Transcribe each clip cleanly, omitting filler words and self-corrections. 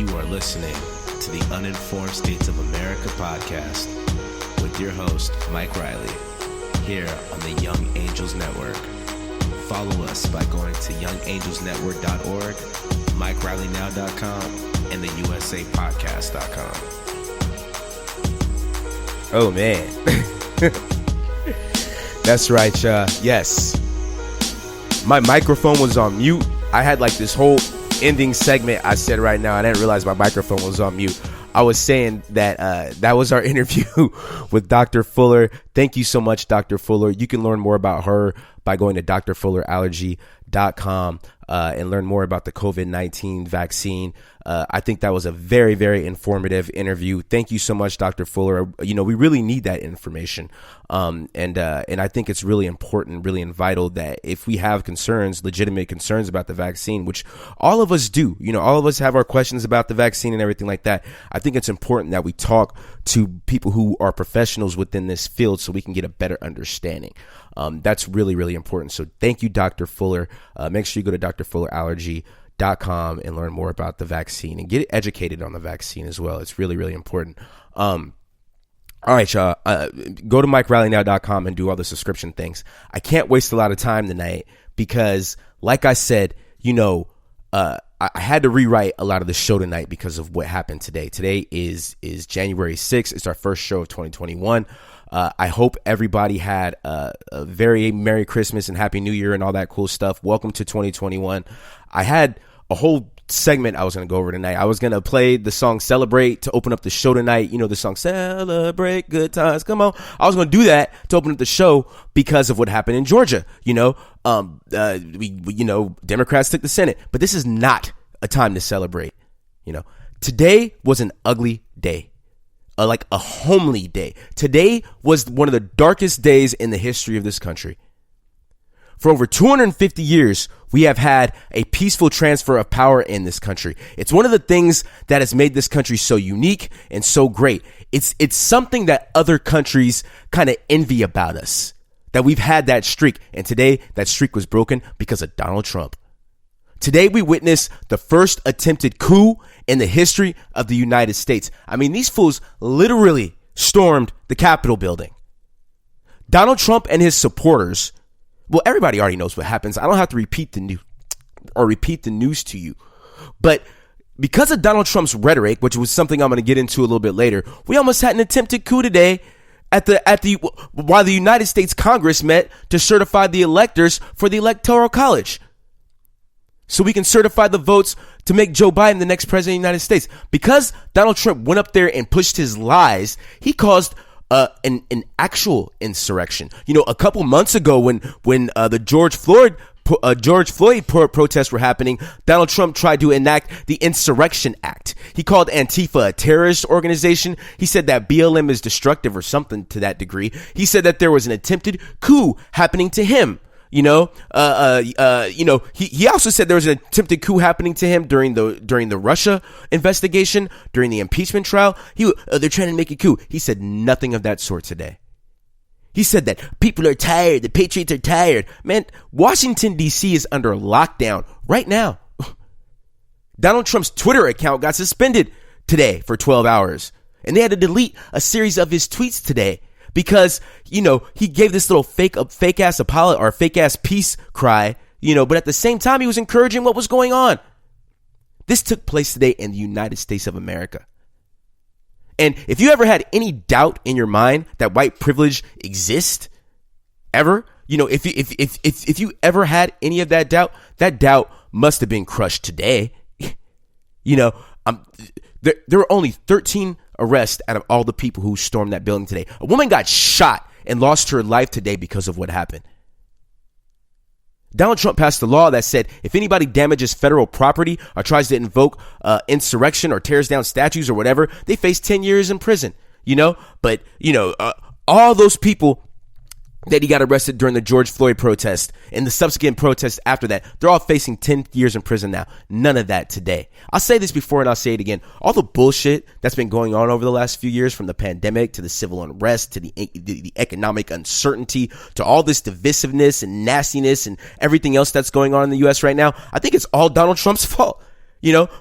You are listening to the Uninformed States of America podcast with your host, Mike Riley, here on the Young Angels Network. Follow us by going to youngangelsnetwork.org, MikeRileyNow.com, and the USAPodcast.com. Oh, man. That's right, yes. My microphone was on mute. I had like this whole ending segment I said right now. I didn't realize my microphone was on mute. I was saying that that was our interview with Dr. Fuller. Thank you so much, Dr. Fuller. You can learn more about her by going to drfullerallergy.com and learn more about the COVID-19 vaccine. I think that was a very, very informative interview. Thank you so much, Dr. Fuller. You know, we really need that information. And I think it's really important, really and vital that if we have concerns, legitimate concerns about the vaccine, which all of us do, you know, all of us have our questions about the vaccine and everything like that. I think it's important that we talk to people who are professionals within this field so we can get a better understanding. That's really, really important. So thank you, Dr. Fuller. Make sure you go to drfullerallergy.com and learn more about the vaccine and get educated on the vaccine as well. It's really, really important. All right, y'all, go to MikeRileyNow.com and do all the subscription things. I can't waste a lot of time tonight because, like I said, you know, I had to rewrite a lot of the show tonight because of what happened today. Today is January 6th. It's our first show of 2021. I hope everybody had a very Merry Christmas and Happy New Year and all that cool stuff. Welcome to 2021. I had a whole segment I was going to go over tonight. I was going to play the song Celebrate to open up the show tonight. You know, the song Celebrate Good Times, come on. I was going to do that to open up the show because of what happened in Georgia. You know, Democrats took the Senate, but this is not a time to celebrate. You know, today was an ugly day. Like a homely day. Today was one of the darkest days in the history of this country. For over 250 years, we have had a peaceful transfer of power in this country. It's one of the things that has made this country so unique and so great. It's something that other countries kind of envy about us, that we've had that streak. And today, that streak was broken because of Donald Trump. Today, we witness the first attempted coup in the history of the United States. I mean, these fools literally stormed the Capitol building. Donald Trump and his supporters, well, everybody already knows what happens. I don't have to repeat the news to you. But because of Donald Trump's rhetoric, which was something I'm going to get into a little bit later, we almost had an attempted coup today while the United States Congress met to certify the electors for the Electoral College, so we can certify the votes to make Joe Biden the next president of the United States. Because Donald Trump went up there and pushed his lies, he caused an actual insurrection. You know, a couple months ago when the George Floyd protests were happening, Donald Trump tried to enact the Insurrection Act. He called Antifa a terrorist organization. He said that BLM is destructive or something to that degree. He said that there was an attempted coup happening to him. He also said there was an attempted coup happening to him during the Russia investigation, during the impeachment trial. They're trying to make a coup. He said nothing of that sort today. He said that people are tired. The patriots are tired. Man, Washington, D.C. is under lockdown right now. Donald Trump's Twitter account got suspended today for 12 hours. And they had to delete a series of his tweets today, because, you know, he gave this little fake ass apology or fake ass peace cry, you know, but at the same time, he was encouraging what was going on. This took place today in the United States of America. And if you ever had any doubt in your mind that white privilege exists ever, you know, if you ever had any of that doubt must have been crushed today. You know, there were only 13 arrests out of all the people who stormed that building today. A woman got shot and lost her life today because of what happened. Donald Trump passed a law that said if anybody damages federal property or tries to invoke insurrection or tears down statues or whatever, they face 10 years in prison, you know. But, you know, all those people that he got arrested during the George Floyd protest and the subsequent protests after that, they're all facing 10 years in prison now. None of that today. I'll say this before and I'll say it again. All the bullshit that's been going on over the last few years, from the pandemic to the civil unrest to the economic uncertainty to all this divisiveness and nastiness and everything else that's going on in the U.S. right now, I think it's all Donald Trump's fault.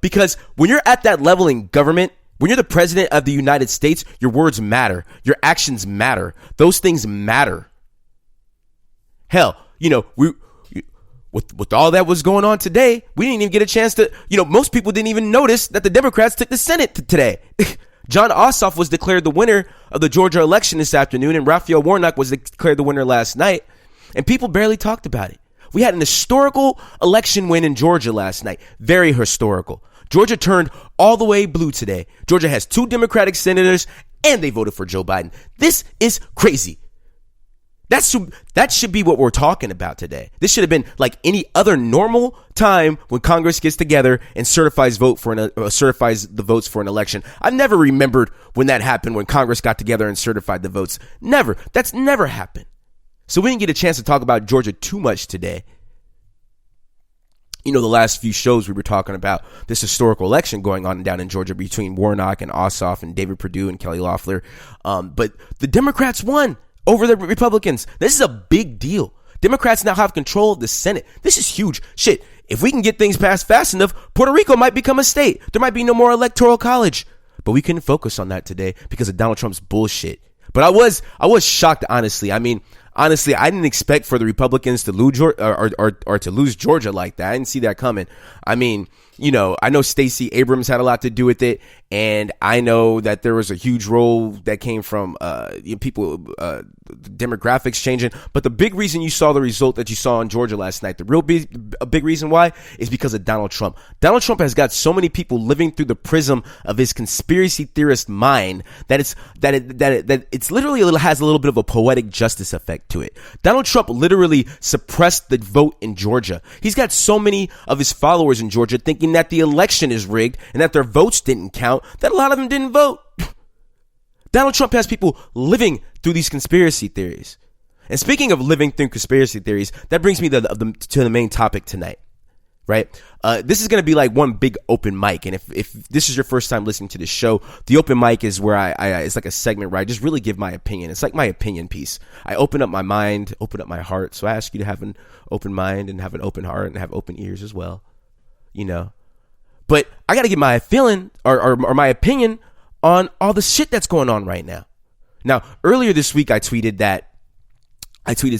Because when you're at that level in government, when you're the president of the United States, your words matter. Your actions matter. Those things matter. Hell, with all that was going on today, we didn't even get a chance to, most people didn't even notice that the Democrats took the Senate today. John Ossoff was declared the winner of the Georgia election this afternoon, and Raphael Warnock was declared the winner last night, and people barely talked about it. We had an historical election win in Georgia last night. Very historical. Georgia turned all the way blue today. Georgia has 2 Democratic senators, and they voted for Joe Biden. This is crazy. That should be what we're talking about today. This should have been like any other normal time when Congress gets together and certifies the votes for an election. I've never remembered when that happened, when Congress got together and certified the votes. Never. That's never happened. So we didn't get a chance to talk about Georgia too much today. The last few shows we were talking about this historical election going on down in Georgia between Warnock and Ossoff and David Perdue and Kelly Loeffler. But the Democrats won over the Republicans. This is a big deal. Democrats now have control of the Senate. This is huge. Shit, if we can get things passed fast enough, Puerto Rico might become a state. There might be no more electoral college. But we couldn't focus on that today because of Donald Trump's bullshit. But I was shocked, honestly. I didn't expect for the Republicans to lose or to lose Georgia like that. I didn't see that coming. I know Stacey Abrams had a lot to do with it, and I know that there was a huge role that came from people, demographics changing. But the big reason you saw the result that you saw in Georgia last night, a big reason why, is because of Donald Trump. Donald Trump has got so many people living through the prism of his conspiracy theorist mind that it's literally has a little bit of a poetic justice effect to it. Donald Trump literally suppressed the vote in Georgia. He's got so many of his followers in Georgia thinking that the election is rigged and that their votes didn't count, that a lot of them didn't vote. Donald Trump has people living through these conspiracy theories. And speaking of living through conspiracy theories, that brings me to the main topic tonight, right? This is going to be like one big open mic. And if this is your first time listening to this show, the open mic is where it's like a segment where I just really give my opinion. It's like my opinion piece. I open up my mind, open up my heart. So I ask you to have an open mind and have an open heart and have open ears as well, But I got to give my feeling or my opinion on all the shit that's going on right now. Now, earlier this week, I tweeted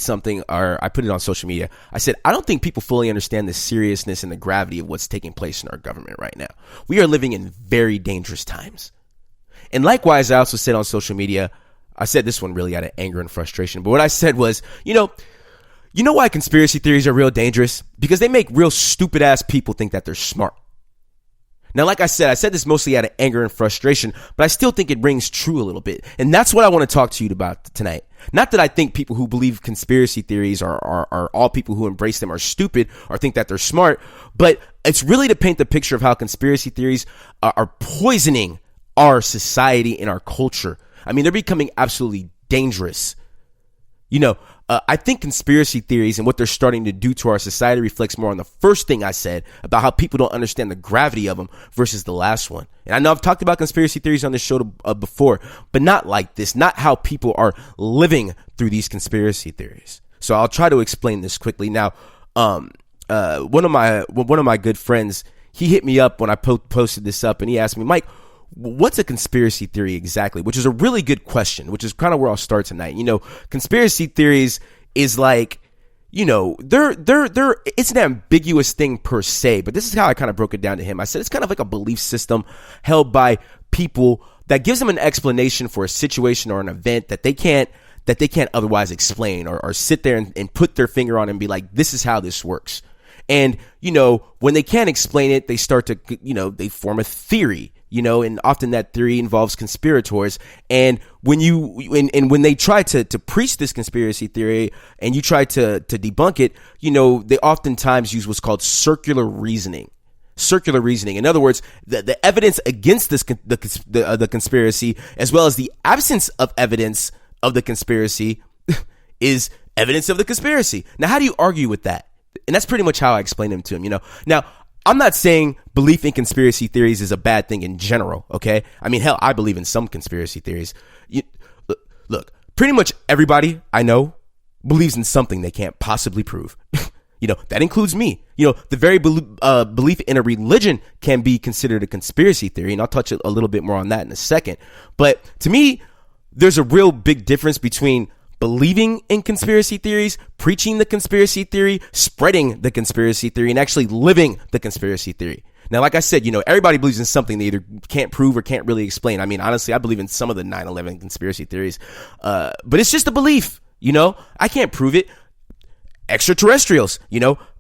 something, or I put it on social media. I said, I don't think people fully understand the seriousness and the gravity of what's taking place in our government right now. We are living in very dangerous times. And likewise, I also said on social media, I said this one really out of anger and frustration, but what I said was, you know why conspiracy theories are real dangerous? Because they make real stupid ass people think that they're smart. Now, like I said this mostly out of anger and frustration, but I still think it rings true a little bit. And that's what I want to talk to you about tonight. Not that I think people who believe conspiracy theories are all people who embrace them are stupid or think that they're smart, but it's really to paint the picture of how conspiracy theories are poisoning our society and our culture. I mean, they're becoming absolutely dangerous. I think conspiracy theories and what they're starting to do to our society reflects more on the first thing I said about how people don't understand the gravity of them versus the last one. And I know I've talked about conspiracy theories on this show before, but not like this, not how people are living through these conspiracy theories. So I'll try to explain this quickly. Now, one of my good friends, he hit me up when I posted this up, and he asked me, Mike, what's a conspiracy theory exactly? Which is a really good question, which is kind of where I'll start tonight. Conspiracy theories is like, it's an ambiguous thing per se, but this is how I kind of broke it down to him. I said it's kind of like a belief system held by people that gives them an explanation for a situation or an event that they can't otherwise explain or sit there and put their finger on and be like, this is how this works. And, when they can't explain it, they start to, they form a theory. And often that theory involves conspirators. And when they try to preach this conspiracy theory and you try to debunk it, they oftentimes use what's called circular reasoning. Circular reasoning. In other words, the evidence against the conspiracy, as well as the absence of evidence of the conspiracy, is evidence of the conspiracy. Now, how do you argue with that? And that's pretty much how I explained them to him. Now, I'm not saying belief in conspiracy theories is a bad thing in general, okay? I mean, hell, I believe in some conspiracy theories. Look, pretty much everybody I know believes in something they can't possibly prove. That includes me. The very belief in a religion can be considered a conspiracy theory, and I'll touch a little bit more on that in a second. But to me, there's a real big difference between believing in conspiracy theories, preaching the conspiracy theory, spreading the conspiracy theory, and actually living the conspiracy theory. Now, like I said, everybody believes in something they either can't prove or can't really explain. I mean, honestly, I believe in some of the 9/11 conspiracy theories, but it's just a belief. I can't prove it. Extraterrestrials,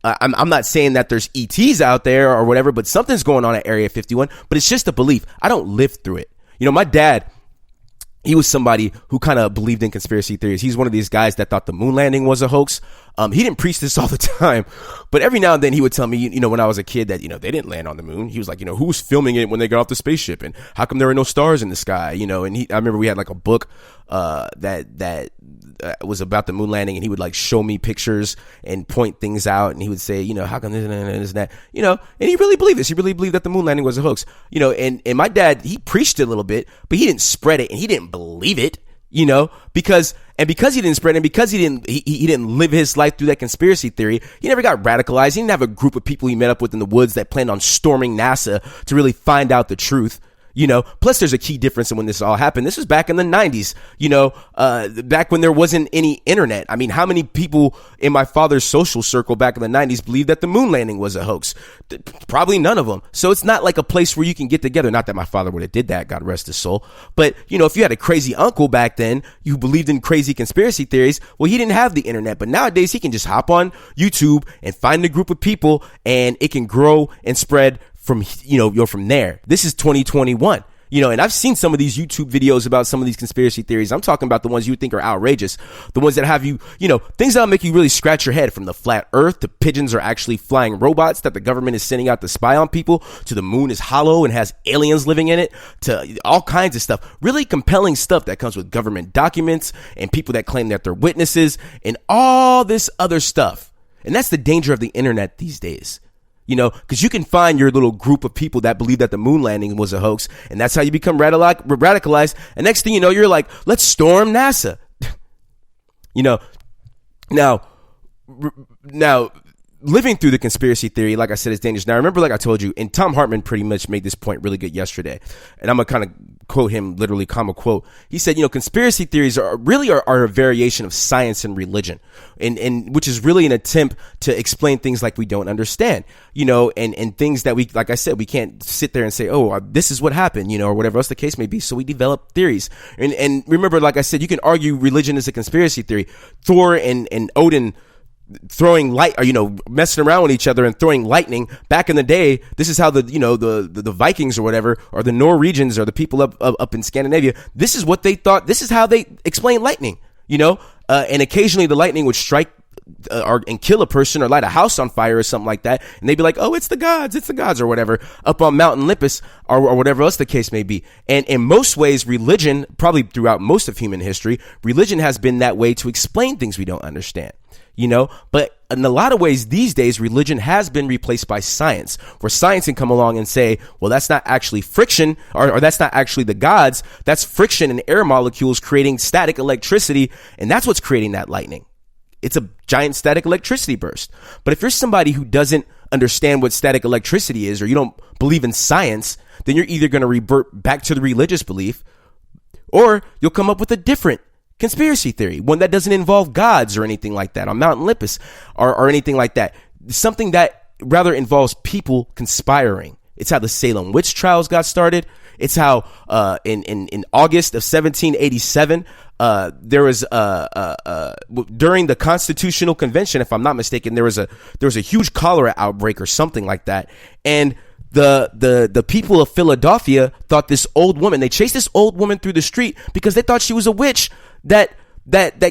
I'm not saying that there's ETs out there or whatever, but something's going on at Area 51, but it's just a belief. I don't live through it. My dad, he was somebody who kind of believed in conspiracy theories. He's one of these guys that thought the moon landing was a hoax. He didn't preach this all the time, but every now and then he would tell me, when I was a kid that, they didn't land on the moon. He was like, who was filming it when they got off the spaceship, and how come there were no stars in the sky? And I remember we had like a book, that was about the moon landing, and he would like show me pictures and point things out, and he would say, how come this and that, and he really believed this. He really believed that the moon landing was a hoax, and my dad, he preached it a little bit, but he didn't spread it, and he didn't believe it, because he didn't spread it, and because he didn't live his life through that conspiracy theory, he never got radicalized. He didn't have a group of people he met up with in the woods that planned on storming NASA to really find out the truth. Plus there's a key difference in when this all happened. This was back in the 90s, back when there wasn't any internet. I mean, how many people in my father's social circle back in the 90s believed that the moon landing was a hoax? Probably none of them. So it's not like a place where you can get together. Not that my father would have did that, God rest his soul. But, if you had a crazy uncle back then, you believed in crazy conspiracy theories, well, he didn't have the internet. But nowadays he can just hop on YouTube and find a group of people, and it can grow and spread from, from there. This is 2021, and I've seen some of these YouTube videos about some of these conspiracy theories. I'm talking about the ones you would think are outrageous, the ones that have you, things that'll make you really scratch your head, from the flat earth to pigeons are actually flying robots that the government is sending out to spy on people, to the moon is hollow and has aliens living in it, to all kinds of stuff. Really compelling stuff that comes with government documents and people that claim that they're witnesses and all this other stuff. And that's the danger of the internet these days. Because you can find your little group of people that believe that the moon landing was a hoax, and that's how you become radicalized. And next thing you know, you're like, let's storm NASA. Now, living through the conspiracy theory, like I said, is dangerous. Now, remember, like I told you, and Tom Hartman pretty much made this point really good yesterday, and I'm going to kind of quote him, literally, comma quote. He said, conspiracy theories are a variation of science and religion, and which is really an attempt to explain things like we don't understand, and things that we, like I said, we can't sit there and say, oh, this is what happened, or whatever else the case may be. So we develop theories. And remember, like I said, you can argue religion is a conspiracy theory. Thor and Odin throwing light, or messing around with each other and throwing lightning back in the day. This is how the Vikings or whatever, or the Norwegians, or the people up in Scandinavia, this is what they thought. This is how they explain lightning. And occasionally the lightning would strike and kill a person or light a house on fire or something like that, and they'd be like, oh, it's the gods or whatever up on Mount Olympus, or whatever else the case may be. And in most ways, religion, probably throughout most of human history, religion has been that way to explain things we don't understand. But in a lot of ways these days, religion has been replaced by science, where science can come along and say, well, that's not actually friction, or that's not actually the gods. That's friction and air molecules creating static electricity. And that's what's creating that lightning. It's a giant static electricity burst. But if you're somebody who doesn't understand what static electricity is, or you don't believe in science, then you're either going to revert back to the religious belief, or you'll come up with a different conspiracy theory, one that doesn't involve gods or anything like that on Mount Olympus, or anything like that. Something that rather involves people conspiring. It's how the Salem witch trials got started. It's how in August of 1787, there was during the Constitutional Convention, if I'm not mistaken, there was a huge cholera outbreak or something like that, and the people of Philadelphia thought this old woman, they chased this old woman through the street because they thought she was a witch that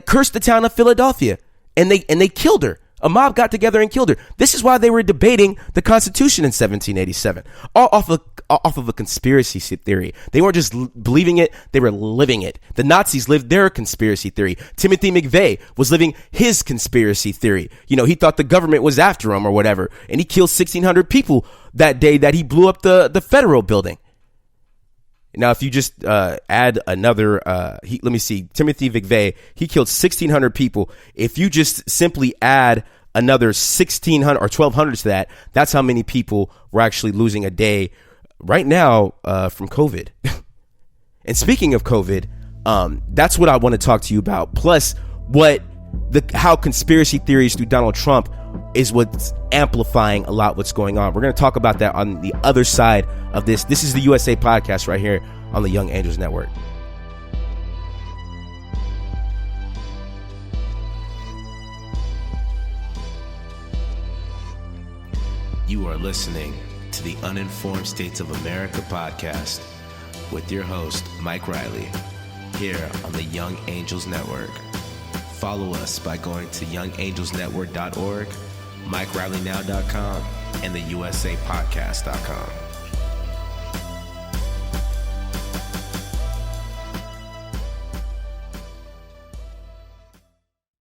cursed the town of Philadelphia, and they killed her. A mob got together and killed her. This is why they were debating the Constitution in 1787, all off of a conspiracy theory. They weren't just believing it, they were living it. The Nazis lived their conspiracy theory. Timothy McVeigh was living his conspiracy theory. He thought the government was after him or whatever, and he killed 1,600 people that day that he blew up the federal building. Now, if you just add another, let me see, Timothy McVeigh, he killed 1,600 people. If you just simply add another 1,600 or 1,200 to that. That's how many people were actually losing a day right now from COVID. And speaking of COVID, that's what I want to talk to you about. Plus, how conspiracy theories through Donald Trump is what's amplifying a lot what's going on. We're going to talk about that on the other side of this. This is the USA Podcast right here on the Young Angels Network. You are listening to the Uninformed States of America podcast with your host, Mike Riley, here on the Young Angels Network. Follow us by going to youngangelsnetwork.org, MikeRileyNow.com, and the USAPodcast.com.